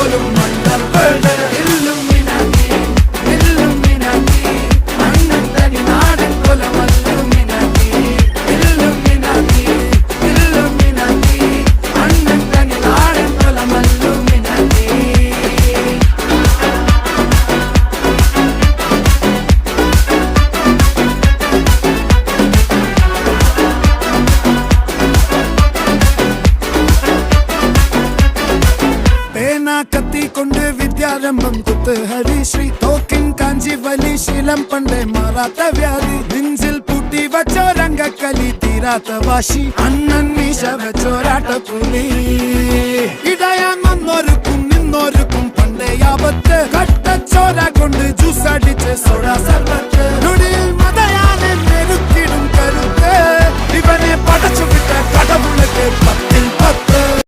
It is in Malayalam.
പോലും മണ്ടപ്പേട് ഇല്ലുമിനാറ്റി ഇല്ലുമിനാറ്റി അണ്ണൻ തനി നാടൻ കൊലമല്ലുമിനാറ്റി ഇല്ലുമിനാറ്റി ഇല്ലുമിനാറ്റി അണ്ണൻ തനി നാടൻ കൊലമല്ലുമിനാറ്റി. കത്തി കൊണ്ട് വിദ്യാരംഭം കുത്ത് ഹരിശ്രീ തോക്കിൻ കാഞ്ചി വലി ശീലം പണ്ടേ മാറാത്ത വ്യാധി നെഞ്ചിൽ പൂട്ടി വച്ചോരംഗക്കലി തീരാത്ത വാശി അണ്ണൻ മീശ വെച്ചോരാട്ട പുലി ഇടയാൻ വന്നോർക്കും നിന്നോർക്കും പണ്ടേ ആപത്ത് കട്ടച്ചോര കൊണ്ട് ജ്യൂസ് അടിച്ച് സോഡ